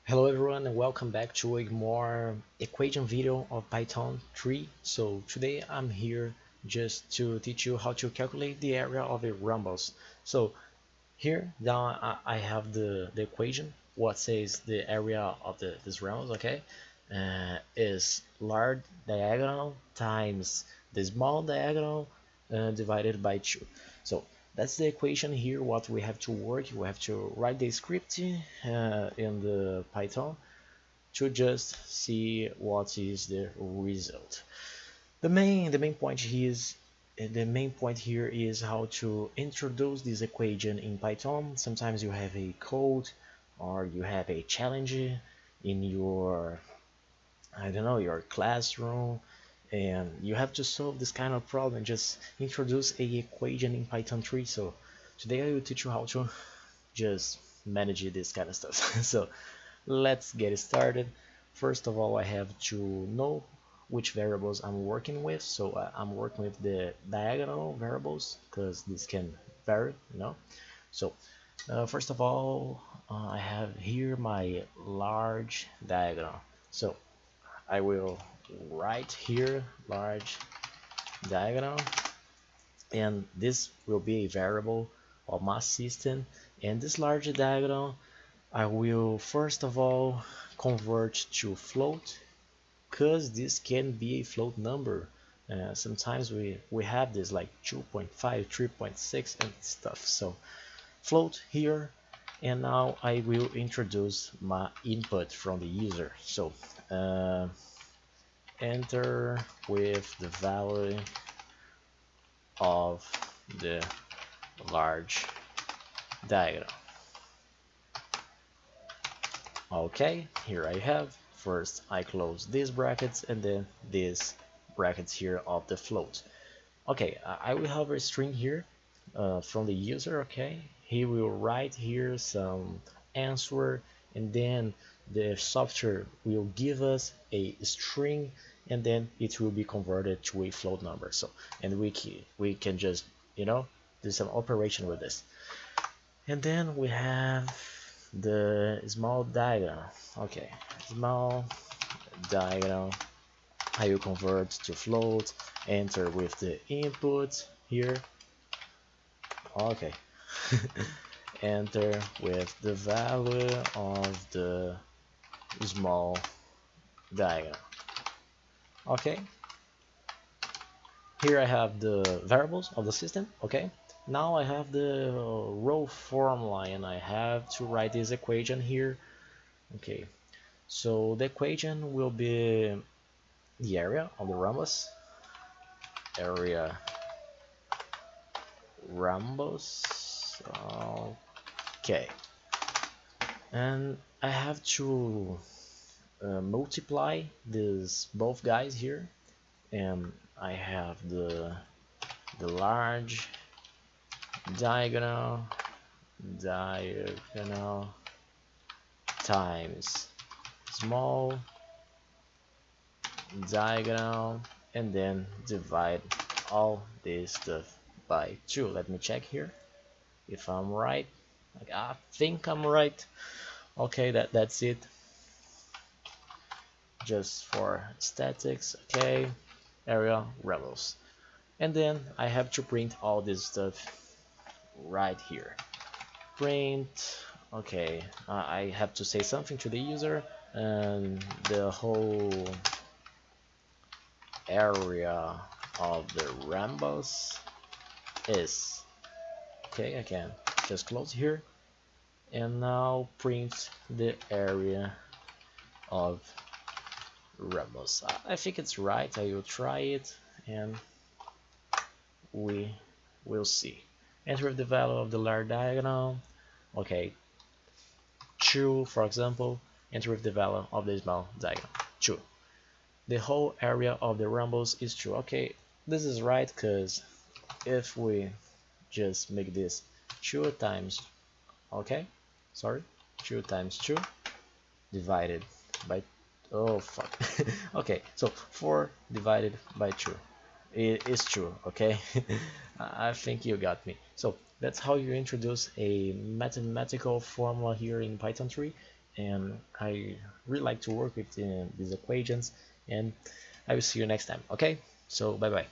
Hello everyone and welcome back to a more equation video of Python 3. So today I'm here just to teach you how to calculate the area of a rhombus. So here down I have the equation. What says the area of this rhombus, okay, is large diagonal times the small diagonal divided by 2. So that's the equation here. What we have to work, we have to write the script in the Python to just see what is the result. The main point here is how to introduce this equation in Python. Sometimes you have a code or you have a challenge in your, I don't know, your classroom, and you have to solve this kind of problem. Just introduce a equation in Python 3. So today I will teach you how to just manage this kind of stuff. So let's get started. First of all, I have to know which variables I'm working with. So I'm working with the diagonal variables because this can vary, you know. So first of all, I have here my large diagonal. So I will write here large diagonal, and this will be a variable of my system. And this large diagonal I will first of all convert to float, because this can be a float number. Sometimes we have this like 2.5, 3.6 and stuff. So float here, and now I will introduce my input from the user. So enter with the value of the large diagonal. Okay, here I have. First I close these brackets and then these brackets here of the float. Okay, I will have a string here from the user. Okay, he will write here some answer, and then the software will give us a string, and then it will be converted to a float number. So, and we can just, you know, do some operation with this. And then we have the small diagonal. Okay, small diagonal I will convert to float, enter with the input here. Okay. Enter with the value of the small diagonal. Okay, here I have the variables of the system. Okay, now I have the row formula and I have to write this equation here. Okay, so the equation will be the area of the rhombus, area rhombus. Okay, and I have to multiply these both guys here, and I have the large diagonal times small diagonal, and then divide all this stuff by 2. Let me check here if I'm right. Like, I think I'm right. Okay, that's it. Just for statics. Okay, area rebels, and then I have to print all this stuff right here. Print. Okay, I have to say something to the user, and the whole area of the rhombus is, okay, I can just close here, and now print the area of rhombus. I think it's right. I will try it and we will see. Enter the value of the large diagonal. Okay, 2 for example. Enter the value of the small diagonal, 2. The whole area of the rhombus is 2. Okay, this is right, because if we just make this 2 times, okay, sorry, 2 times 2 divided by, oh fuck, okay, so 4 divided by 2, it is 2, okay. I think you got me. So that's how you introduce a mathematical formula here in Python 3, and I really like to work with these equations, and I will see you next time. Okay, so bye bye.